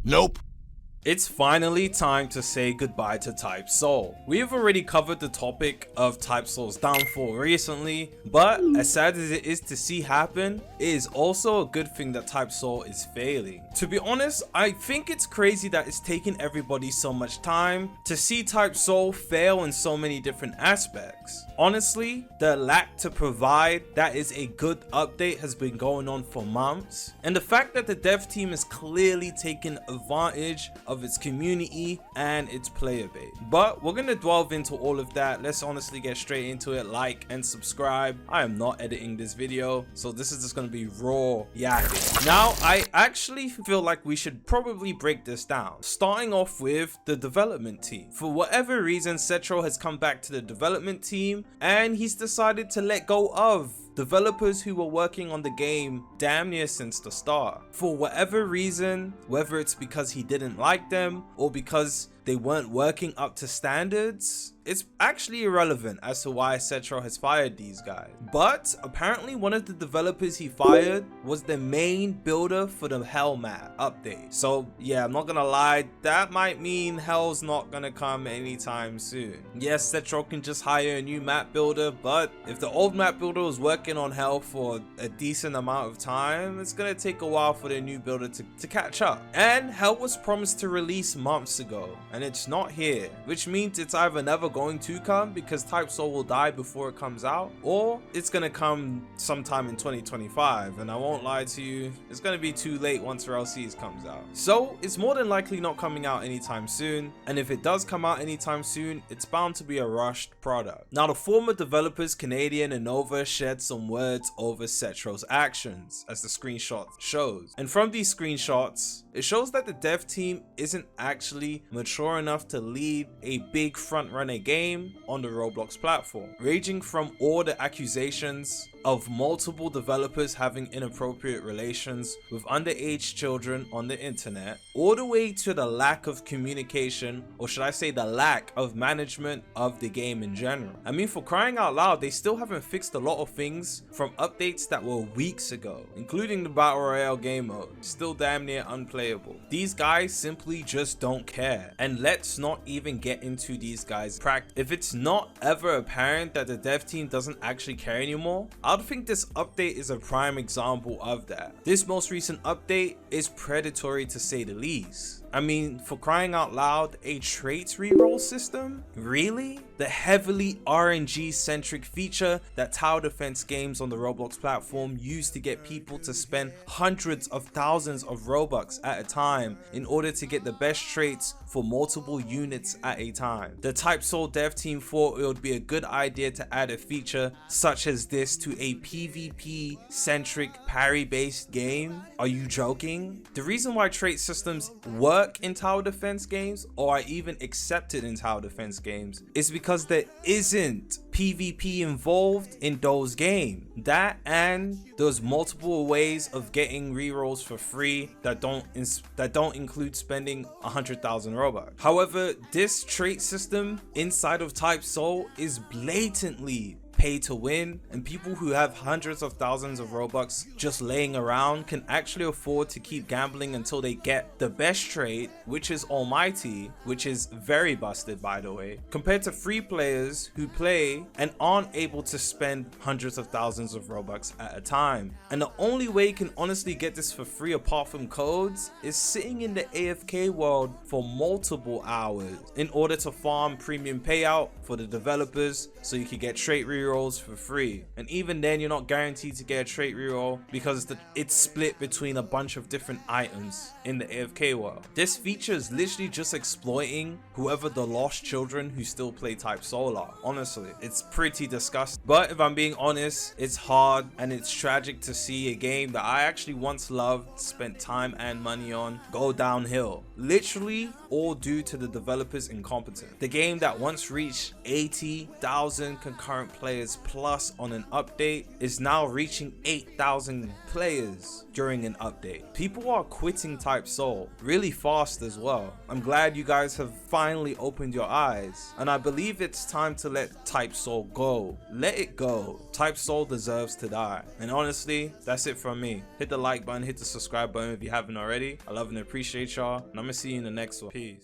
Nope. It's finally time to say goodbye to Type Soul. We've already covered the topic of Type Soul's downfall recently, but as sad as it is to see happen, it is also a good thing that Type Soul is failing. To be honest, I think it's crazy that it's taken everybody so much time to see Type Soul fail in so many different aspects. Honestly, the lack to provide that is a good update has been going on for months, and the fact that the dev team is clearly taking advantage of its community and its player base. But we're gonna delve into all of that. Let's honestly get straight into it. Like and subscribe. I am not editing this video, so this is just gonna be raw yakking. Now, I actually feel like we should probably break this down, starting off with the development team. For whatever reason, Cetro has come back to the development team and he's decided to let go of developers who were working on the game damn near since the start. For whatever reason, whether it's because he didn't like them or because they weren't working up to standards, it's actually irrelevant as to why Cetro has fired these guys. But apparently one of the developers he fired was the main builder for the Hell map update. So yeah, I'm not gonna lie, that might mean Hell's not gonna come anytime soon. Yes, Cetro can just hire a new map builder, but if the old map builder was working on Hell for a decent amount of time, it's gonna take a while for the new builder to catch up. And Hell was promised to release months ago, and it's not here, which means it's either never going to come because Type Soul will die before it comes out, or it's gonna come sometime in 2025, and I won't lie to you, it's gonna be too late once RLCs comes out. So it's more than likely not coming out anytime soon, and if it does come out anytime soon, it's bound to be a rushed product. Now, the former developers Canadian and Nova shared some words over Cetro's actions, as the screenshot shows, and from these screenshots it shows that the dev team isn't actually mature enough to lead a big front-runner game on the Roblox platform, ranging from all the accusations of multiple developers having inappropriate relations with underage children on the internet, all the way to the lack of communication, or should I say the lack of management of the game in general. I mean, for crying out loud, they still haven't fixed a lot of things from updates that were weeks ago, including the Battle Royale game mode, still damn near unplayable. These guys simply just don't care. And let's not even get into these guys' practice. If it's not ever apparent that the dev team doesn't actually care anymore, I think this update is a prime example of that. This most recent update is predatory to say the least. I mean, for crying out loud, a traits reroll system? Really? The heavily RNG centric feature that tower defense games on the Roblox platform use to get people to spend hundreds of thousands of Robux at a time in order to get the best traits for multiple units at a time. The Type Soul dev team thought it would be a good idea to add a feature such as this to a PvP centric parry based game? Are you joking? The reason why trait systems work in tower defense games, or are even accepted in tower defense games, is because there isn't PvP involved in those games. That, and there's multiple ways of getting rerolls for free that don't include spending 100,000 Robux. However, this trait system inside of Type Soul is blatantly pay to win, and people who have hundreds of thousands of Robux just laying around can actually afford to keep gambling until they get the best trait, which is Almighty, which is very busted by the way, compared to free players who play and aren't able to spend hundreds of thousands of Robux at a time. And the only way you can honestly get this for free apart from codes is sitting in the AFK world for multiple hours in order to farm premium payout for the developers so you can get trait rerolls for free. And even then, you're not guaranteed to get a trait reroll because it's split between a bunch of different items in the AFK world. This feature is literally just exploiting whoever the lost children who still play Type Soul are. Honestly, it's pretty disgusting. But if I'm being honest, it's hard and it's tragic to see a game that I actually once loved, spent time and money on, go downhill. Literally all due to the developers' incompetence. The game that once reached 80,000 concurrent players players plus on an update is now reaching 8,000 players during an update. People are quitting Type Soul really fast as well. I'm glad you guys have finally opened your eyes, and I believe it's time to let Type Soul go. Let it go. Type Soul deserves to die. And honestly, that's it from me. Hit the like button, hit the subscribe button if you haven't already. I love and appreciate y'all, and I'm gonna see you in the next one. Peace.